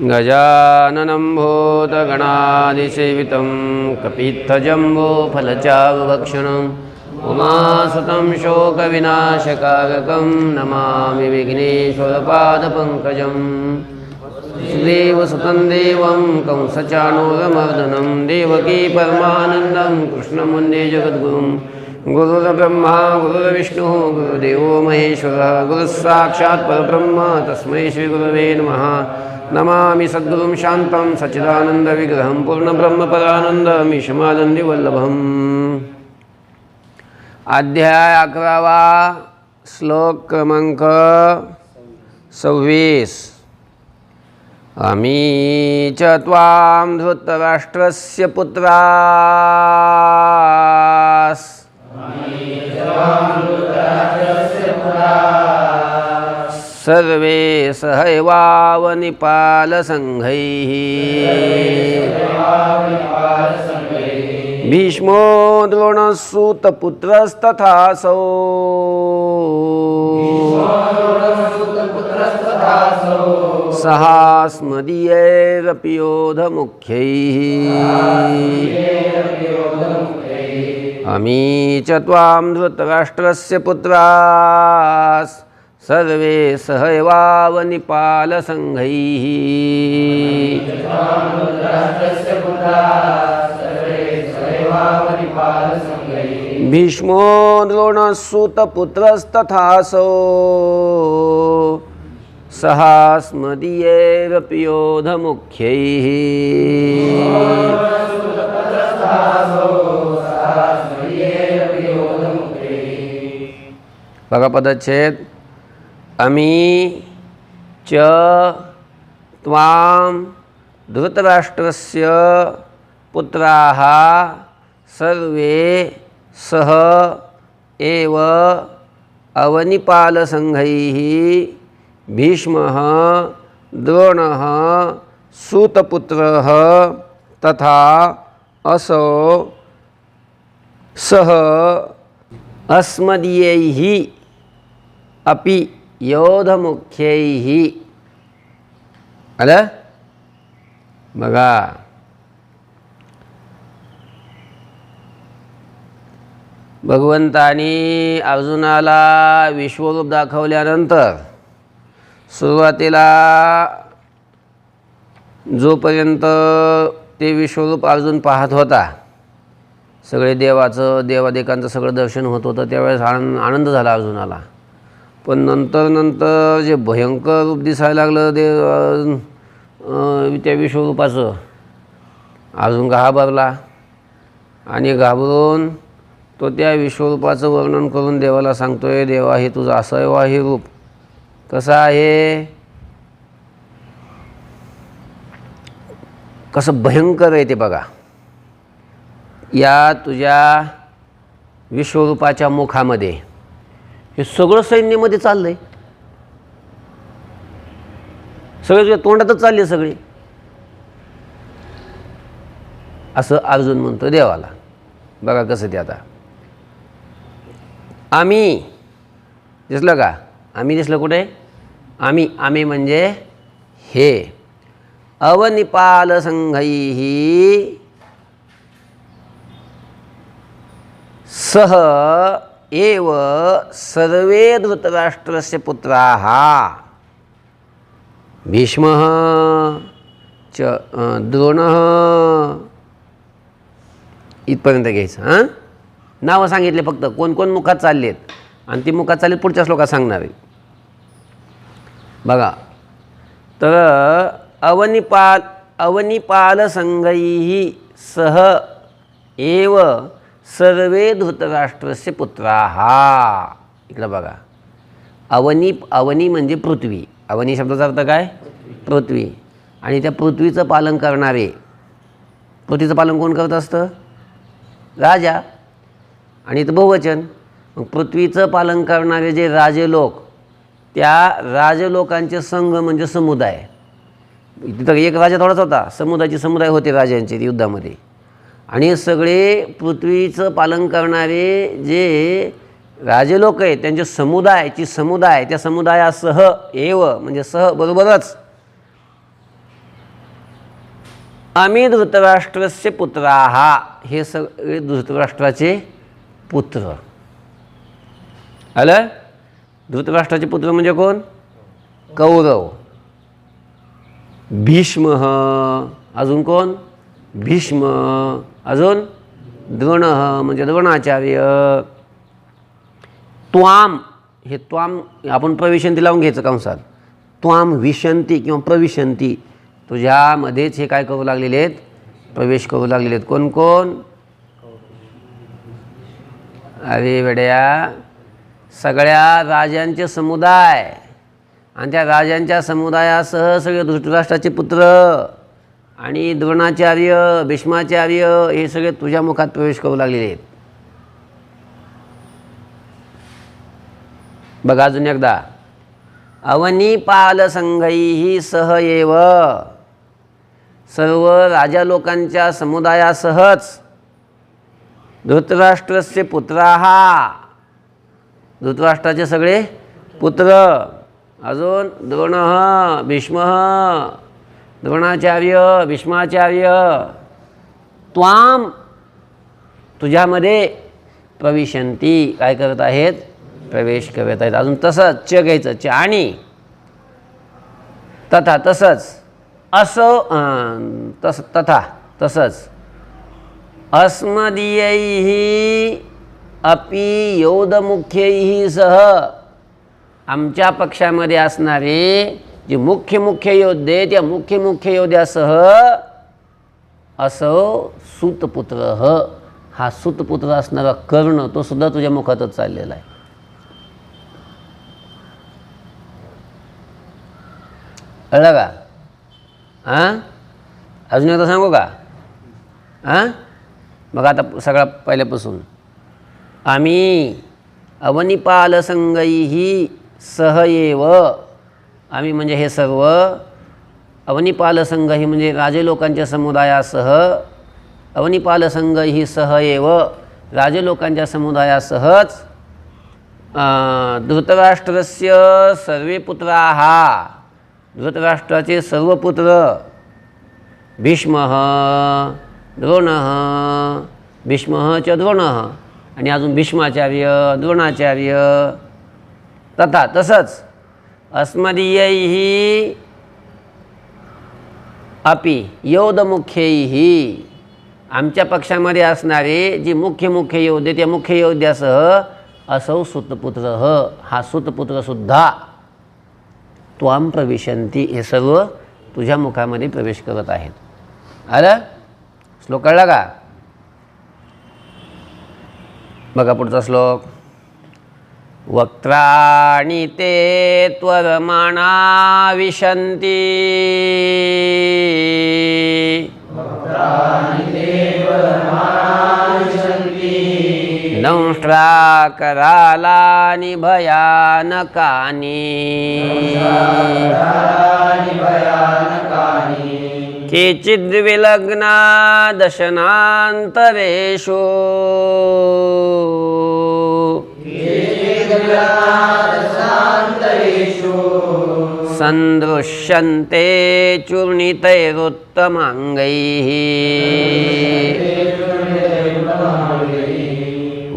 गजाननं भूतगणादिसेवितं कपित्थजम्बोफलचारुभक्षणम् उमासुतं शोकविनाशकारकं नमामि विघ्नेश्वरपादपङ्कजम् देवसुतं देवं कंसचाणूरमर्दनं देवकी परमानन्दं कृष्णमुन्ने जगद्गुरुं गुरुर्ब्रह्मा गुरुर्विष्णुः गुरुदेवो महेश्वरः गुरुस्साक्षात् परब्रह्म तस्मै श्रीगुरवे नमः। नमामि सद्गुरुं शान्तं सच्चिदानन्दविग्रहं पूर्णब्रह्मपरानन्दमीशमानन्दिवल्लभम्। अध्याय 11 श्लोक क्रमांक 26। अमी च त्वां धृतराष्ट्रस्य पुत्रास् सर्वे सहैवावनिपालसङ्घैः भीष्मो द्रोणसूतपुत्रस्तथासौ सहास्मदीयैरपि योधमुख्यैः। अमी च त्वां धृतराष्ट्रस्य पुत्रास् सर्वे सहैवावनिपालसङ्घैः भीष्मो द्रोणसूतपुत्रस्तथासौ सहास्मदीयैरपि योधमुख्यैः। बघा पदच्छेद। अमी च त्वां धृतराष्ट्रस्य पुत्राः सर्वे सह एव अवनिपालसङ्घैः भीष्मः द्रोणः सूतपुत्रः तथा असौ सह अस्मदीयैः अपि योधमुख्यैः। आलं बघा। भगवंतानी अर्जुनाला विश्वरूप दाखवल्यानंतर सुरुवातीला जोपर्यंत ते विश्वरूप अर्जुन पाहत होता, सगळे देवादिकांचं सगळं दर्शन होत होतं, त्यावेळेस आनंद झाला अर्जुनाला. पण नंतर जे भयंकर रूप दिसायला लागलं त्या विश्वरूपाचं, अर्जुन घाबरला आणि घाबरून तो त्या विश्वरूपाचं वर्णन करून देवाला सांगतोय, देवा हे तुझं असं आहे रूप, कसं आहे, कसं भयंकर आहे ते बघा. या तुझ्या विश्वरूपाच्या मुखामध्ये हे सगळं सैन्यामध्ये चाललंय, सगळे तुझ्या तोंडातच चालले सगळे, असं अर्जुन म्हणतो देवाला. बघा कसं ते आता. आम्ही दिसलं का? आम्ही दिसलं कुठे? आम्ही म्हणजे हे. अवनिपालसङ्घैः सह एव सर्वे धृतराष्ट्रस्य पुत्राः भीष्मः च द्रोणः. इथपर्यंत घ्यायचं. हां, नावं सांगितले फक्त, कोण कोण मुखात चाललेत आणि ती मुखात चाललेत पुढच्या श्लोकात सांगणार आहे बघा. तर अवनिपालसङ्घैः सह एव सर्वे धृतराष्ट्रस्य पुत्राः. इकडं बघा. अवनी म्हणजे पृथ्वी. अवनी शब्दाचा अर्थ काय? पृथ्वी. आणि त्या पृथ्वीचं पालन करणारे, पृथ्वीचं पालन कोण करत असतं? राजा. आणि इथं बहुवचन. मग पृथ्वीचं पालन करणारे जे राजलोक, त्या राजलोकांचे संघ म्हणजे समुदाय. तिथं एक राजा थोडाच होता, समुदाय होते राजांचे युद्धामध्ये. आणि सगळे पृथ्वीचं पालन करणारे जे राजे लोक आहेत त्यांचे समुदाय त्या समुदायासह एव म्हणजे सह बरोबरच आम्ही धृतराष्ट्रस्य पुत्राः, हे सगळे धृतराष्ट्राचे पुत्र. आलं? धृतराष्ट्राचे पुत्र म्हणजे कोण? कौरव. भीष्म, अजून कोण? भीष्म, अजून द्रोण म्हणजे द्रोणाचार्य. त्वाम, हे त्वाम आपण प्रविशंती लावून घ्यायचं कंसात. त्वाम विशंती किंवा प्रविशंती, तुझ्यामध्येच हे काय करू लागलेले आहेत? प्रवेश करू लागलेले आहेत. कोण कोण? अरे वेड्या, सगळ्या राजांचे समुदाय आणि त्या राजांच्या समुदायासह सगळे धृतराष्ट्राचे पुत्र आणि द्रोणाचार्य, भीष्माचार्य हे सगळे तुझ्या मुखात प्रवेश करू लागलेले आहेत. बघा अजून एकदा. अवनीपालसंघैः सह एव, सर्व राजा लोकांच्या समुदायासहच धृतराष्ट्रस्य पुत्राः, धृतराष्ट्राचे सगळे पुत्र, अजून द्रोण, भीष्म, द्रोणाचार्य, भीष्माचार्य, त्वाम, तुझ्यामध्ये प्रविशंती, काय करत आहेत? प्रवेश करत आहेत. अजून तसंच च घ्यायचं, च आणि तथा, तसंच, असं तथा तसंच, अस्मदीयैः अपि योधमुख्यैः सह, आमच्या पक्षामध्ये असणारे जे मुख्य योद्धे, त्या मुख्य योद्ध्यासह असं सूतपुत्र, हा सूतपुत्र असणारा कर्ण, तो सुद्धा तुझ्या मुखातच चाललेला आहे. कळलं का? हां, अजून एकदा सांगू का? हां, मग आता सगळा पहिल्यापासून. आम्ही अवनीपालसंघैः सह एव, आम्ही म्हणजे हे सर्व, अवनीपालसंघ ही म्हणजे राजे लोकांच्या समुदायासह, अवनीपालसंघैः सह एव, राजे लोकांच्या समुदायासहच, धृतराष्ट्रस्य सर्वे पुत्राः, धृतराष्ट्राचे सर्व पुत्र, भीष्मः, द्रोणः, भीष्मः च द्रोणः, आणि अजून भीष्माचार्य, द्रोणाचार्य, तथा तसंच, अस्मदीयैः अपि योधमुख्यैः, आमच्या पक्षामध्ये असणारे जे मुख्य योद्धे, त्या मुख्य योद्ध्यासह असौ सूतपुत्र, हा सूतपुत्रसुद्धा त्वाम प्रविशंती, हे सर्व तुझ्या मुखामध्ये प्रवेश करत आहेत. आलं? श्लोक कळला का? बघा पुढचा श्लोक. वक्त्राणि ते त्वरमाणा विशन्ति, दंष्ट्राकरालानि भयानकानि, केचिद्विलग्ना दशनान्तरेषु, सन्दृश्यन्ते चूर्णितैरुत्तमाङ्गैः,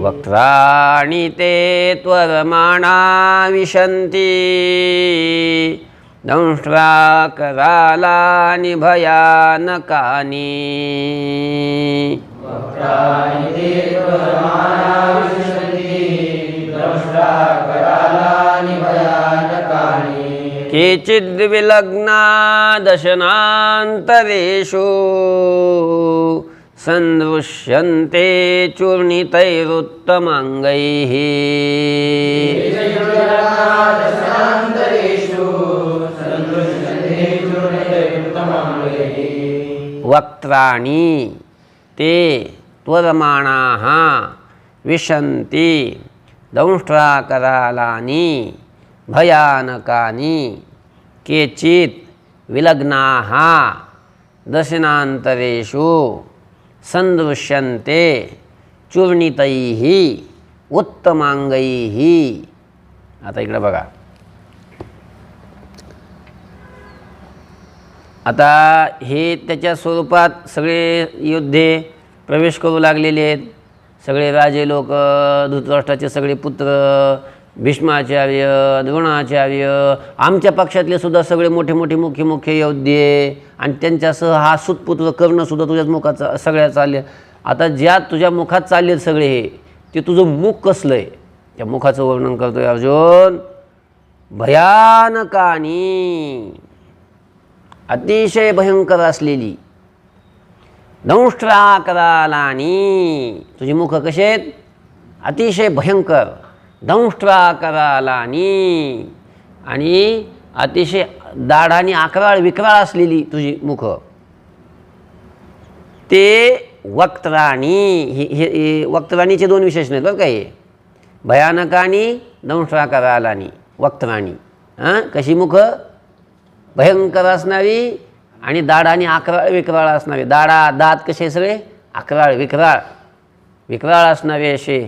वक्त्राणि ते त्वरमाणा विशन्ति, दंष्ट्राकरालानि भयानकानि, केचिद्विलग्ना दशनान्तरेषु, सन्दृश्यन्ते चूर्णितैरुत्तमाङ्गैः, वक्त्राणि ते त्वरमाणाः विशन्ति, दंष्ट्राकरालानि भयानकानि, केचित् विलग्नाः दशनान्तरेषु, सन्दृश्यन्ते चूर्णितैः उत्तमांगैः. आता इकडे बघा. आता हे त्याच्या स्वरूपात सगळे योद्धे प्रवेश करू लागलेले आहेत. सगळे राजे लोक, धृतराष्ट्राचे सगळे पुत्र, भीष्माचार्य, द्रोणाचार्य, आमच्या पक्षातले सुद्धा सगळे मोठे मोठे मुख्य योद्धे आणि त्यांच्यासह हा सुतपुत्र कर्णसुद्धा तुझ्याच मुखात सगळ्या चालले. आता ज्या तुझ्या मुखात चालले सगळे हे, ते तुझं मुख कसलं आहे त्या मुखाचं वर्णन करतोय अर्जुन. भयानकानी, अतिशय भयंकर असलेली, दंष्ट्राकरालानी, तुझी मुख कशी आहेत? अतिशय भयंकर, दंष्ट्राकरालानी, आणि अतिशय दाढानी आकराळ विक्राळ असलेली तुझी मुख. ते वक्त्राणी, हे वक्त्राणीचे दोन विशेषण आहेत बरं का. हे भयानकानी, दंष्ट्राकरालानी, वक्त्राणी. कशी मुख? भयंकर असणारी आणि दाढानी आकराळ विक्राळ असणारे. दात कसे सगळे आकराळ विक्राळ असणारे असे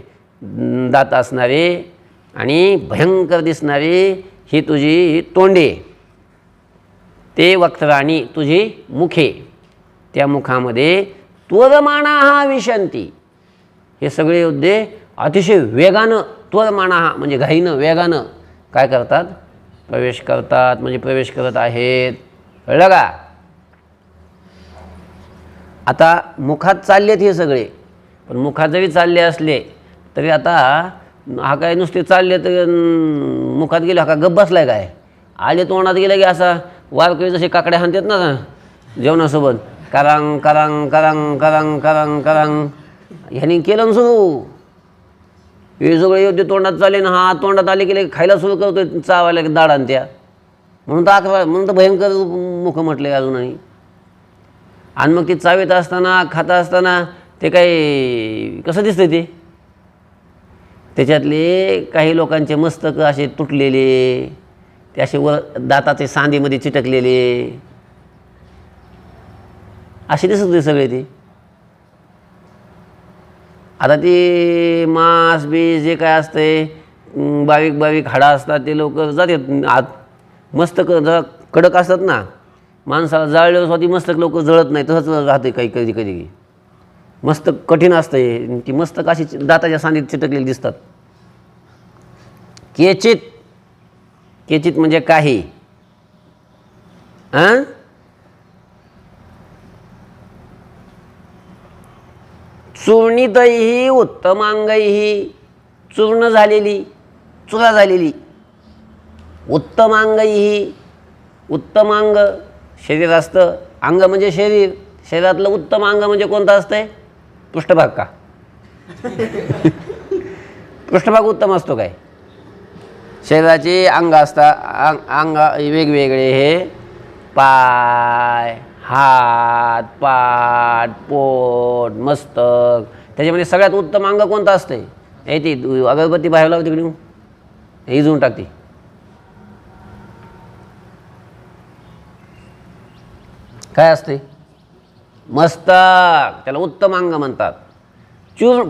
दात असणारे आणि भयंकर दिसणारे ही तुझी तोंडे. ते वक्त्राणी, तुझी मुखे. त्या मुखामध्ये त्वरमाणा विशंती, हे सगळे योद्धे अतिशय वेगानं, त्वरमाणा म्हणजे घाईनं वेगानं काय करतात? प्रवेश करतात, म्हणजे प्रवेश करत आहेत. कळलं का? आता मुखात चाललेत हे सगळे, पण मुखात जरी चालले असले तरी आता हा काय नुसते चालले तर मुखात गेले हा का गप्प बसलाय काय? आले तोंडात गेले की असा वारकरी जसे काकड्या हाणतात ना जेवणासोबत, करांग करांग करांग करांग करांग करांग, ह्याने केलं ना सुरू. हे सगळे योद्धे तोंडात चालले ना, हा तोंडात आले गेले खायला सुरू करतोय चावायला दाडान त्या. म्हणून तर भयंकर मुख म्हटले अजूनही. आणि मग ते चावीत असताना खाता असताना ते काही कसं दिसतं ते? त्याच्यातले काही लोकांचे मस्तक असे तुटलेले, ते असे वर दाताचे सांधीमध्ये चिटकलेले असे दिसत होते सगळे ते. आता ते मांस बीस जे काय असते, बारीक बारीक हाडा असतात, ते लोक जातात आत. मस्तक जरा कडक असतात ना, माणसाला जाळल्यावर स्वतः मस्तक लोक जळत नाही, तसंच राहते काही कधी कधी. मस्तक कठीण असतं, ती मस्तक अशी दाताच्या सांधीत चिटकलेली दिसतात. केचित म्हणजे काही. चूर्णितही उत्तमांगही, चूर्ण झालेली, चुरा झालेली. उत्तमांगही, उत्तमांग शरीर असतं. अंग म्हणजे शरीर. शरीरातलं उत्तम अंग म्हणजे कोणतं असतंय? पृष्ठभाग का? पृष्ठभाग उत्तम असतो काय? शरीराचे अंग असतात, अंग वेगवेगळे. हे पाय, हात, पाठ, पोट, मस्तक. त्याच्यामध्ये सगळ्यात उत्तम अंग कोणतं असतंय? हे ती अगरबत्ती बाहेर लावते तिकडे इजून टाकते. काय असते? मस्तक. त्याला उत्तम अंग म्हणतात.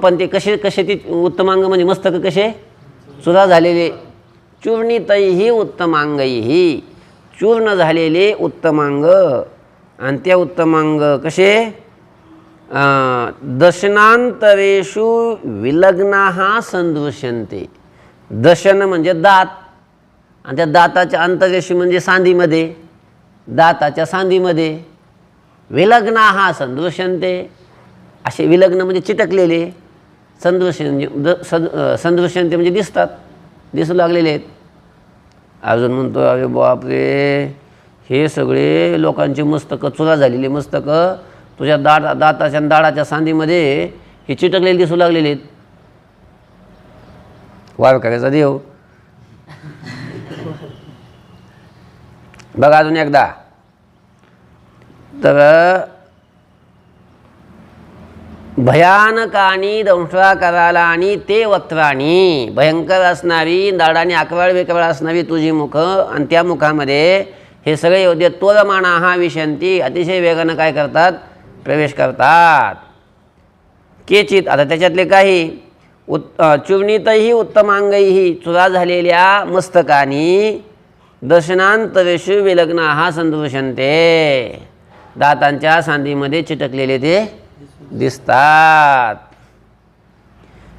पण ते कसे ती उत्तमांग म्हणजे मस्तक कसे? चुरा झालेले. चूर्णितही उत्तमांगही, चूर्ण झालेले उत्तमांग. आणि त्या उत्तमांग कसे? दशनांतरेषु विलग्नाः संदृश्यन्ते. दशन म्हणजे दात, आणि त्या दाताच्या अंतरेषु म्हणजे सांधीमध्ये, दाताच्या सांधीमध्ये. विलग्नाः संदृश्यन्ते, असे विलग्न म्हणजे चिटकलेले, संदृश्यन्ते म्हणजे दिसतात, दिसू लागलेले आहेत. अजून म्हणतो अरे बापरे, हे सगळे लोकांचे मस्तकं, चुरा झालेली मस्तकं तुझ्या दाताच्या दाडाच्या सांधीमध्ये हे चिटकलेले दिसू लागलेले आहेत. वारकऱ्याचा देव. बघा अजून एकदा. तर भयानकानी, दंष्ट्राकरालानी, ते वक्त्राणी, भयंकर असणारी, दाडाने आकराळ विकराळ असणारी तुझी मुख. आणि त्या मुखामध्ये हे सगळे योद्धे त्वरमाणाः विशंती, अतिशय वेगानं काय करतात? प्रवेश करतात. केचित, आता त्याच्यातले काही. चूर्णितही उत्तमांगही, चुरा झालेल्या मस्तकानी, दर्शनांतरेषु विलग्नाः सन्दृश्यन्ते, दातांच्या सांधीमध्ये चिटकलेले ते दिसतात.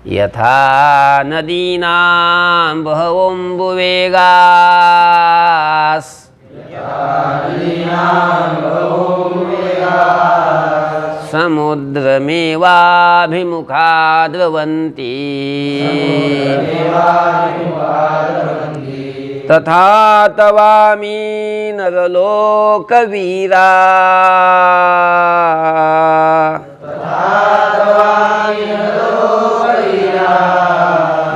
यथा नदीनां बहवोऽम्बुवेगास् समुद्रमेवाभिमुखा द्रवन्ति तथा तवामि नरलोकवीरा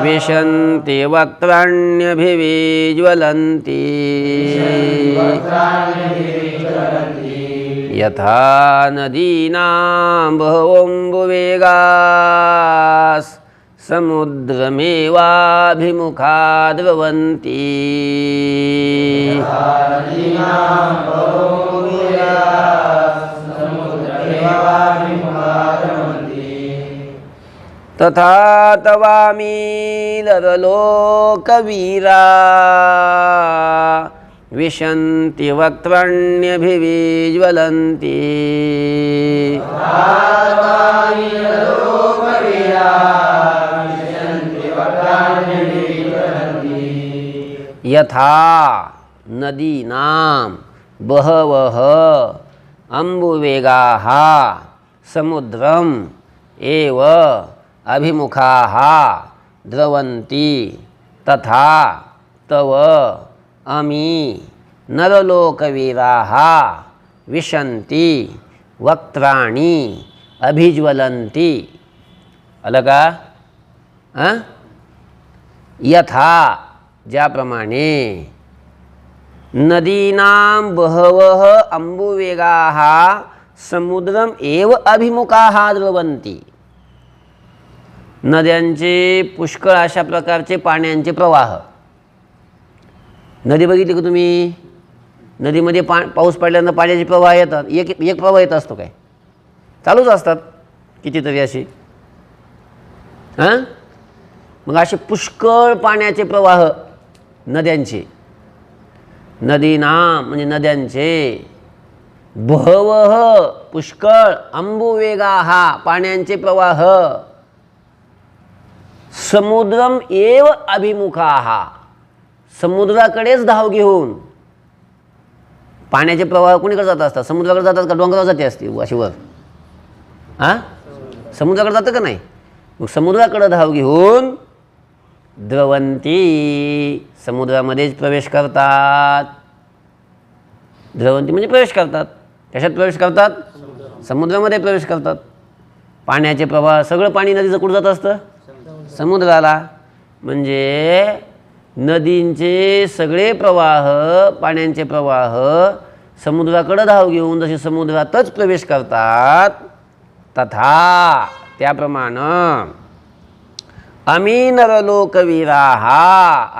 विशन्ति वक्त्राण्यभिविज्वलन्ति यथा नदीनां बहवोऽम्बुवेगास् समुद्रमेवाभिमुखा द्रवन्ति. तथा तवामि नरलोकवीरा विशन्ति वक्त्राण्यभिविज्वलन्ति यथा नदीनां बहवः अम्बुवेगाः समुद्रम् एव अभिमुखाः द्रवन्ति तथा तव अमी नरलोकवीराः विशन्ति वक्त्राणि अभिज्वलन्ति. आलं का? यथा ज्याप्रमाणे नदीनां बहवः अम्बुवेगाः समुद्रम एव अभिमुखाः द्रवन्ति. नद्यांचे पुष्कळ अशा प्रकारचे पाण्याचे प्रवाह. नदी बघितली का तुम्ही? नदीमध्ये पाऊस पडल्यानंतर पाण्याचे प्रवाह येतात. एक प्रवाह येत असतो काय? चालूच असतात कितीतरी असे. मग असे पुष्कळ पाण्याचे प्रवाह नद्यांचे. नदीनां म्हणजे नद्यांचे, बहवः पुष्कळ, अम्बुवेगाः पाण्याचे प्रवाह, समुद्रम एव अभिमुखाः समुद्राकडेच धाव घेऊन. पाण्याचे प्रवाह कोणीकडे जात असतात? समुद्राकडे जातात का डोंगरावर जाते असते अशी वर? समुद्राकडे जातं का नाही? मग समुद्राकडे धाव घेऊन द्रवंती समुद्रामध्येच प्रवेश करतात. द्रवंती म्हणजे प्रवेश करतात. कशात प्रवेश करतात? समुद्रामध्ये प्रवेश करतात. पाण्याचे प्रवाह, सगळं पाणी नदीचं कुठं जात असतं? समुद्राला. म्हणजे नदींचे सगळे प्रवाह, पाण्याचे प्रवाह समुद्राकडे धाव घेऊन जसे समुद्रातच प्रवेश करतात तथा त्याप्रमाणे आम्ही नरलोकवीराः,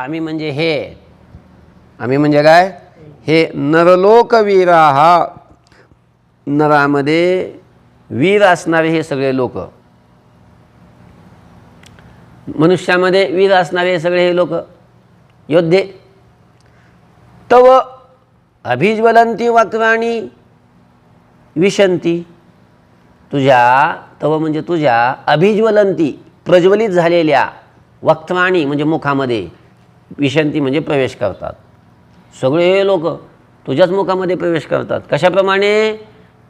आम्ही म्हणजे हे, आम्ही म्हणजे काय? हे नरलोकवीराः, नरामध्ये वीर असणारे हे सगळे लोक, मनुष्यामध्ये वीर असणारे हे सगळे हे लोक योद्धे. तव अभिज्वलंती वक्त्राणि विशंती, तुझ्या, तव म्हणजे तुझ्या, अभिज्वलंती प्रज्वलित झालेल्या, वक्त्राणि म्हणजे मुखामध्ये, विशंती म्हणजे प्रवेश करतात. सगळे लोक तुझ्याच मुखामध्ये प्रवेश करतात. कशाप्रमाणे?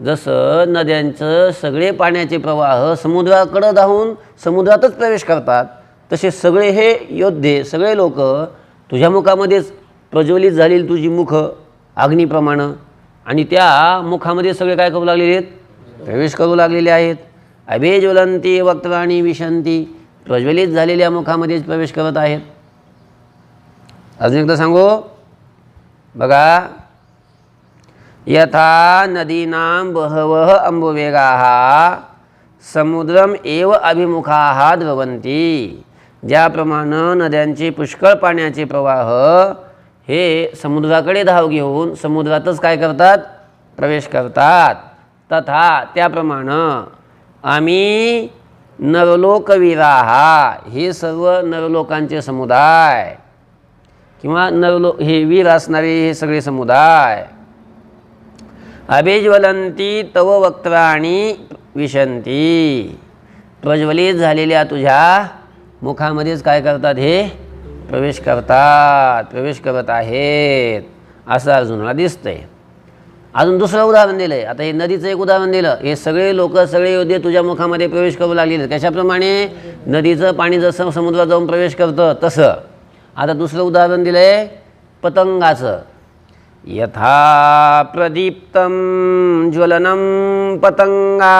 जसं नद्यांचं सगळे पाण्याचे प्रवाह समुद्राकडे धावून समुद्रातच प्रवेश करतात तसे सगळे हे योद्धे, सगळे लोक तुझ्या मुखामध्येच प्रज्वलित झालेली तुझी मुख अग्नीप्रमाणे, आणि त्या मुखामध्ये सगळे काय करू लागलेले आहेत? प्रवेश करू लागलेले आहेत. अभिज्वलंती वक्त्राणि विशंती, प्रज्वलित झालेल्या मुखामध्येच प्रवेश करत आहेत. अजून एकदा सांगू बघा. यथा नदीनां बहवः अम्बुवेगाः समुद्रम एव अभिमुखाः द्रवन्ति, ज्याप्रमाणे नद्यांचे पुष्कळ पाण्याचे प्रवाह हे समुद्राकडे धाव घेऊन समुद्रातच काय करतात? प्रवेश करतात. तथा त्याप्रमाणे आम्ही नरलोकवीराः, हे सर्व नरलोकांचे समुदाय, किंवा हे वीर असणारे हे सगळे समुदाय. अभिज्वलंती तव वक्त्राणी विशंती, प्रज्वलित झालेल्या तुझ्या मुखामध्येच काय करतात, हे प्रवेश करत आहेत असं अर्जुनाला दिसतंय. अजून दुसरं उदाहरण दिलं आहे. आता हे नदीचं एक उदाहरण दिलं. हे सगळे लोक सगळे योद्धे तुझ्या मुखामध्ये प्रवेश करू लागलेले. कशाप्रमाणे नदीचं पाणी जसं समुद्रात जाऊन प्रवेश करतं तसं. आता दुसरं उदाहरण दिलं आहे पतंगाचं. यथा प्रदीप्तं ज्वलनं पतंगा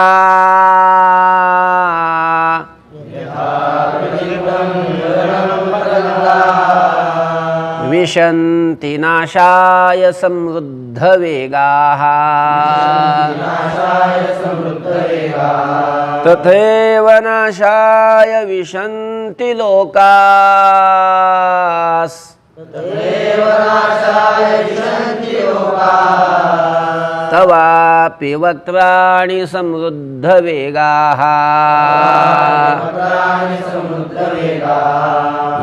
विशन्ति नाशाय समृद्धवेगाः तथैव नाशाय विशन्ति लोकाः तवापि वक्त्राणि समृद्धवेगाः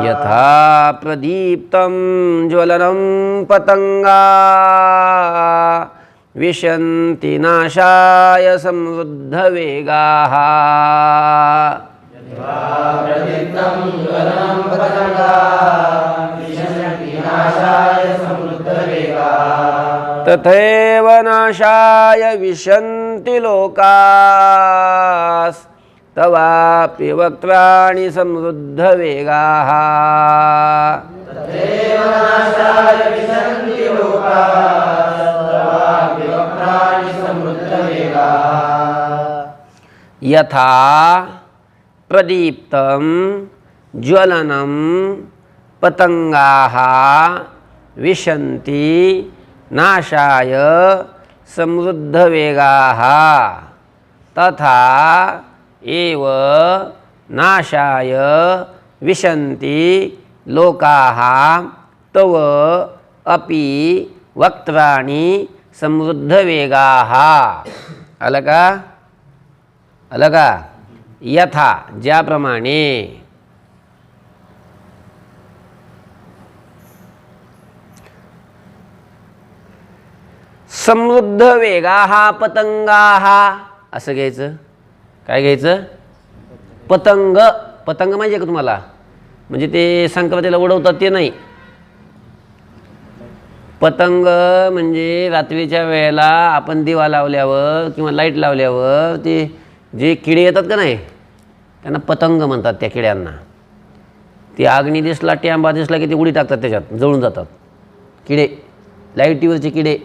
यथा प्रदीप्तं ज्वलनं पतंगा विशन्ति नाशाय समृद्धवेगाः. तथैव नाशाय विशन्ति लोकाः तवापि वक्त्राणि समृद्धवेगाः. यथा प्रदीप्तं ज्वलनं पतंगाः विशन्ति नाशाय समृद्धवेगाः तथा एव नाशाय विशन्ति लोकाः तव अपि वक्त्राणि समृद्धवेगाः. आलं का? यथा ज्याप्रमाणे समृद्ध वेगाः पतंगाः असं घ्यायचं. काय घ्यायचं? पतंग. पतंग माहिती का तुम्हाला? म्हणजे ते संक्रांतीला उडवतात ते नाही. पतंग म्हणजे रात्रीच्या वेळेला आपण दिवा लावल्यावर किंवा लाईट लावल्यावर ते जे किडे येतात का नाही त्यांना पतंग म्हणतात. त्या किड्यांना ती अग्नी दिसला टेंबा दिसला की ते उडी टाकतात, त्याच्यात जळून जातात किडे. लाईटीवरचे किडे.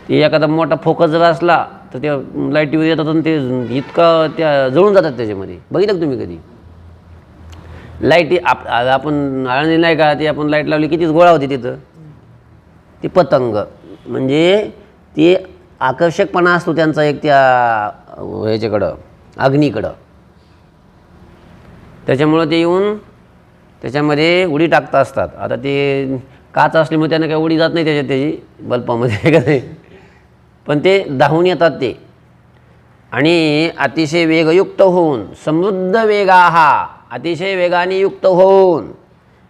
ते एखादा मोठा फोकस जर असला तर त्या लाईटीवर येतात आणि ते इतका त्या जळून जातात त्याच्यामध्ये. बघितलं का तुम्ही कधी? लाईटी आपण आळणी नाही का, ती आपण लाईट लावली कितीच गोळा होती तिथं. ती पतंग म्हणजे ती आकर्षकपणा असतो त्यांचा एक त्या ह्याच्याकडं अग्नीकडं. त्याच्यामुळं ते येऊन त्याच्यामध्ये उडी टाकत असतात. आता ते काच असल्यामुळे त्यांना काही उडी जात नाही त्याची बल्पामध्ये का नाही, पण ते धावून येतात ते. आणि अतिशय वेगयुक्त होऊन समृद्ध वेगाः अतिशय वेगाने युक्त होऊन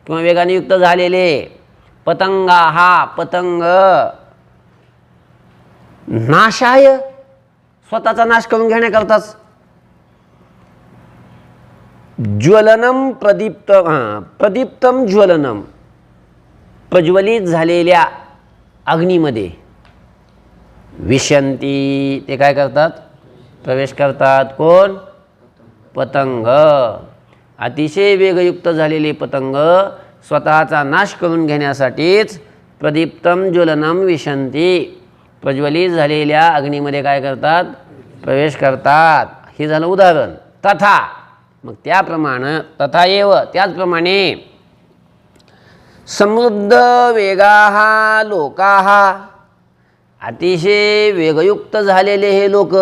किंवा वेगाने युक्त झालेले पतंगाः पतंग नाशाय स्वतःचा नाश करून घेण्याकरताच ज्वलनम प्रदीप्तम ज्वलनम प्रज्वलित झालेल्या अग्नीमध्ये विशंती ते काय करतात? प्रवेश करतात. कोण? पतंग. अतिशय वेगयुक्त झालेले पतंग स्वतःचा नाश करून घेण्यासाठीच प्रदीप्तम ज्वलनम विशंती प्रज्वलित झालेल्या अग्नीमध्ये काय करतात? प्रवेश करतात. हे झालं उदाहरण. तथा मग त्याप्रमाणे तथा एव त्याचप्रमाणे समृद्ध वेगाः लोकाः अतिशय वेगयुक्त झालेले हे लोक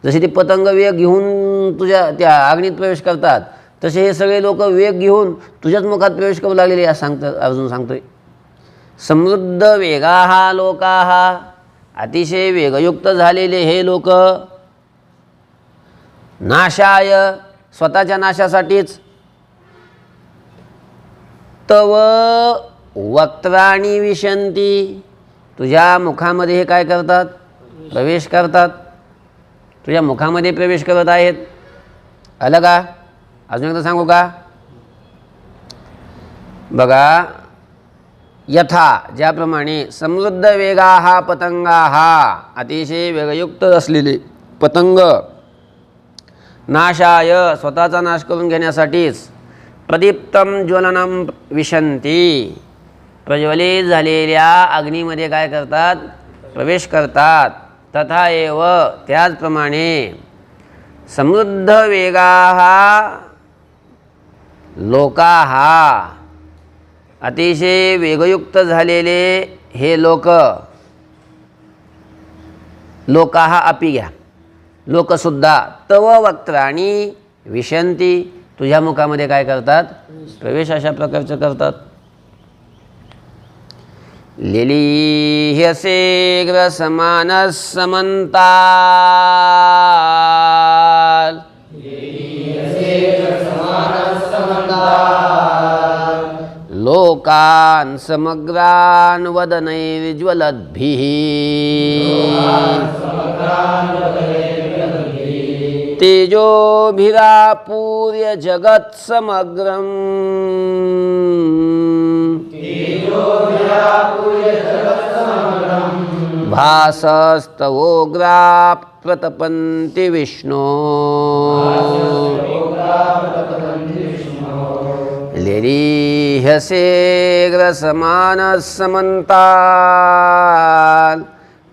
जसे ते पतंग वेग घेऊन तुझ्या त्या अग्नीत प्रवेश करतात तसे हे सगळे लोक वेग घेऊन तुझ्याच मुखात प्रवेश करू लागलेले असं सांगतं अर्जुन सांगतोय. समृद्ध वेगाः लोकाः अतिशय वेगयुक्त झालेले हे लोक नाशाय स्वतःच्या नाशासाठीच तव वक्त्राणि विशन्ति, तुझ्या मुखामध्ये हे काय करतात? प्रवेश करतात. तुझ्या मुखामध्ये प्रवेश करत आहेत. आलं का? अजून एकदा सांगू का? बघा, यथा ज्याप्रमाणे समृद्ध वेगाः पतंगाः, अतिशय वेगयुक्त असलेले पतंग, नाशाय स्वतःचा नाश करून घेण्यासाठीच, प्रदीप्तम ज्वलनम विशन्ति, प्रज्वलित झालेल्या अग्नीमध्ये काय करतात? प्रवेश करतात. तथा एव त्याचप्रमाणे समृद्ध वेगाः लोकाः, अतिशय वेगयुक्त झालेले हे लोकाः अपि घ्या, लोकसुद्धा तव वक्त्राणि विशन्ति, तुझ्या मुखामध्ये काय करतात? प्रवेश अशा प्रकारचं करतात. लेलीह्यसे ग्रसमानः समन्तात्, लोकान् समग्रान् वदनैर्ज्वलद्भिः, तेजोभिरापूर्य जगत्समग्रम्, भासस्तवोग्राः प्रतपन्ति विष्णो, लेलीह्यसे ग्रसमानः समन्तात्,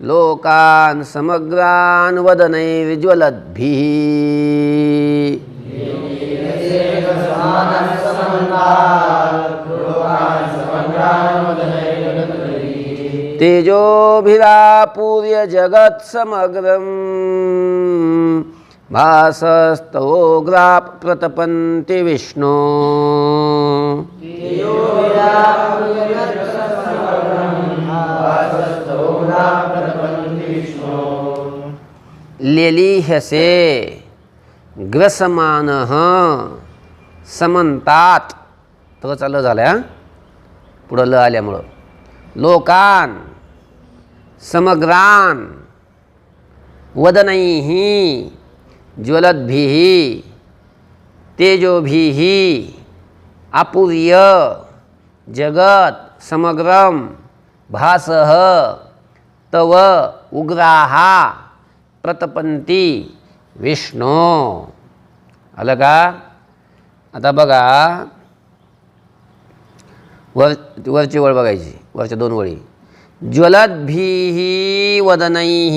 लोकान् समग्रान् वदनैर्ज्वलद्भिः, तेजोभिरापूर्य जगत्समग्रम्, भासस्तवोग्राः प्रतपन्ति विष्णो, लेलीह्यसे ग्रसमानः समन्तात्, तो चालू झालं आहे, पुढं ल आल्यामुळं, लोकान् समग्रान् वदनैः ज्वलद्भिः, तेजोभिः आपूर्य जगत् समग्रं, भासः तव उग्राः प्रतपन्ति विष्णो. आलं का? आता बघा, वरची वळ बघायची, वरच्या दोन वळी. ज्वलद्भिः वदनैः,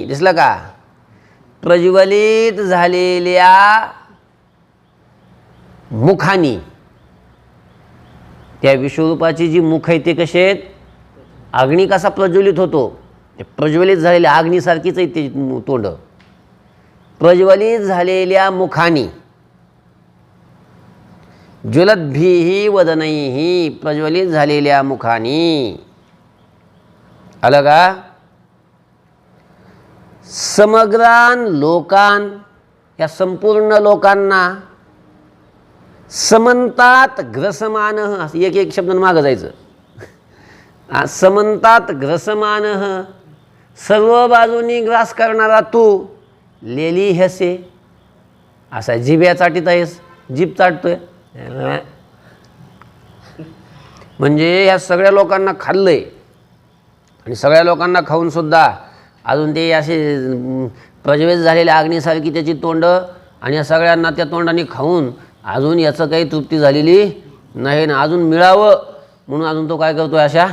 दिसलं का? प्रज्वलित झालेल्या मुखानी. त्या विश्वरूपाची जी मुख आहे ते कसे आहेत? अग्नी कसा प्रज्वलित होतो, ते प्रज्वलित झालेल्या अग्नीसारखीच आहे ते तोंड. प्रज्वलित झालेल्या मुखानी, ज्वलद्भिः वदनैः, प्रज्वलित झालेल्या मुखानी. आलं का? समग्रान लोकान, या संपूर्ण लोकांना, समंतात ग्रसमान, एक एक शब्द मागं जायचं. समंतात ग्रसमान, सर्व बाजूनी ग्रास करणारा तू, लेलीह्यसे, असा जिभ्या चाटीत आहेस, जीभ चाटतोय. म्हणजे या सगळ्या लोकांना खाल्लंय, आणि सगळ्या लोकांना खाऊन सुद्धा अजून ते असे प्रज्वलित झालेल्या अग्नीसारखी त्याची तोंड, आणि या सगळ्यांना त्या तोंडाने खाऊन अजून याचं काही तृप्ती झालेली नाही ना, अजून मिळावं म्हणून अजून तो काय करतोय, अशा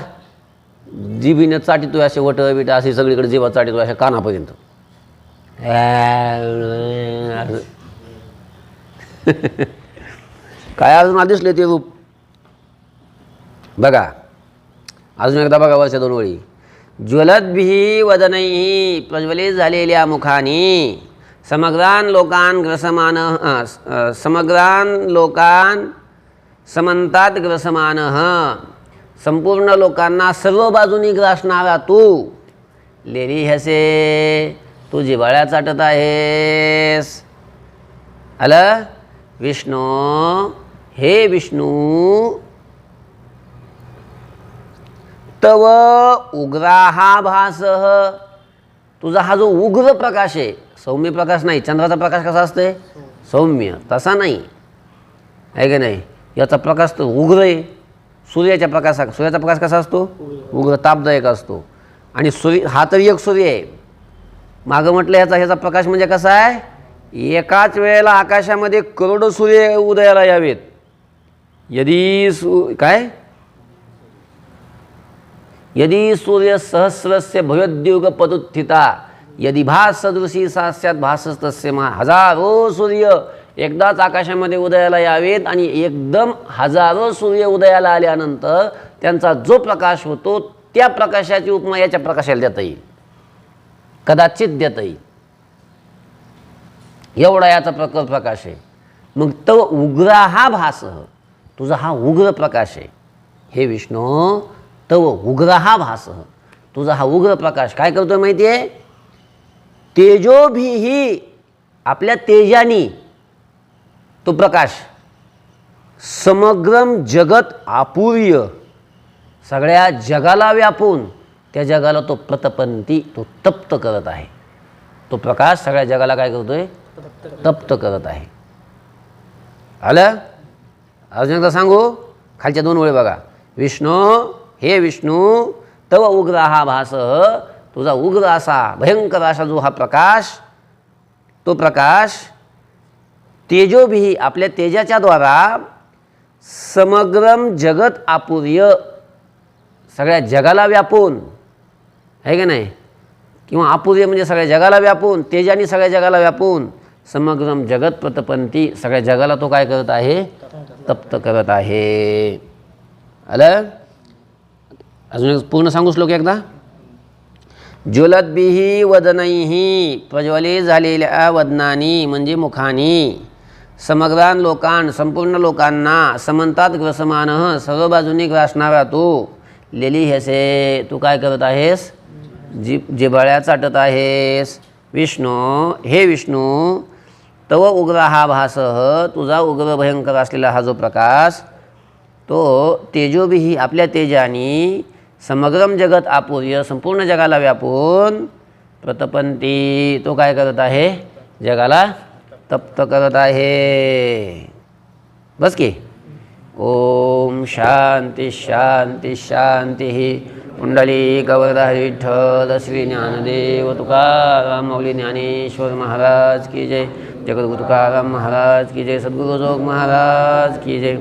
जिभीने चाटितोय, असे वट बिट असे सगळीकडे जिभा चाटितोय अशा कानापर्यंत. काय अजून दिसले ते रूप बघा. अजून एकदा बघा वरच्या दोन वळी. ज्वलद्भिः वदनैः, प्रज्वलित झालेल्या मुखानी, समग्रान लोकान ग्रसमान, समग्रान लोकान समंतात ग्रसमान, संपूर्ण लोकांना सर्व बाजूनी ग्रासणारा तू, लेलीह्यसे, तू जिव्हाळ्या चाटत आहेस. आलं? विष्णू, हे विष्णू, तव उग्राहा भासः, तुझा हा जो उग्र प्रकाश आहे, सौम्य प्रकाश नाही. चंद्राचा प्रकाश कसा असते? सौम्य. तसा नाही आहे का नाही. याचा प्रकाश तर उग्र आहे. सूर्याचा प्रकाश कसा असतो? उग्र, तापदायक असतो. आणि सूर्य हा तर एक सूर्य आहे. मागं म्हटलं ह्याचा प्रकाश म्हणजे कसा आहे? एकाच वेळेला आकाशामध्ये करोडो सूर्य उदयाला यावेत. यदि सूर्य सहस्रस्य भयोद्युगपदुत्थिता यदि भास सदृशी सा स्यात् भासस्तस्य महा. हजारो सूर्य एकदाच आकाशामध्ये उदयाला यावेत आणि एकदम हजारो सूर्य उदयाला आल्यानंतर त्यांचा जो प्रकाश होतो त्या प्रकाशाची उपमा याच्या प्रकाशाला देता येईल, कदाचित देता येईल. एवढा याचा प्रखर प्रकाश आहे. मग तव उग्राहा भासः, तुझा हा उग्र प्रकाश आहे. हे विष्णू, तव उग्राहा भासः, तुझा हा उग्र प्रकाश काय करतोय माहिती आहे? तेजोभिही, आपल्या तेजानी तो प्रकाश समग्रम जगत आपूर्य, सगळ्या जगाला व्यापून त्या जगाला तो प्रतपंती, तो तप्त करत आहे. तो प्रकाश सगळ्या जगाला काय करतोय? तप्त करत आहे. आलं? अजून एकदा सांगू, खालच्या 2 ओळी बघा. विष्णू, हे विष्णू, तव उग्राहा भासः, तुझा उग्र असा भयंकर असा जो हा प्रकाश, तो प्रकाश तेजोभिही, आपल्या तेजाच्या द्वारा समग्रम जगत आपूर्य, सगळ्या जगाला व्यापून आहे का नाही, किंवा आपूर्य म्हणजे सगळ्या जगाला व्यापून, तेजाने सगळ्या जगाला व्यापून, समग्रम जगत प्रतपंती, सगळ्या जगाला तो काय करत आहे? तप्त करत आहे. आलं? अजून पूर्ण सांगू श्लोक एकदा. ज्वलद्भिः वदनैः, प्रज्वलित झालेल्या वदनानी म्हणजे मुखानी, समग्रान लोकान, संपूर्ण लोकांना, समंतात ग्रसमानः, सर्व बाजूनी ग्रासणारा तू, लेलिहसे, तू काय करत आहेस? जिव्हाळ्या चाटत आहेस. विष्णू, हे विष्णू, तव उग्राहा भासः, तुझा उग्र भयंकर असलेला हा जो प्रकाश, तो तेजोभिही, आपल्या तेजानी, समग्रम जगत आपूर्य, संपूर्ण जगाला व्यापून, प्रतपंती, तो काय करत आहे? जगाला तप्त करत आहे. बस की. ओम शांती शांती शांती. कुंडली गवर्धर विठ्ठल श्री ज्ञानदेव तुकाराम माऊली ज्ञानेश्वर महाराज की जय. जगद्गुरु तुकाराम महाराज की जय. सद्गुरु जोग महाराज की जय.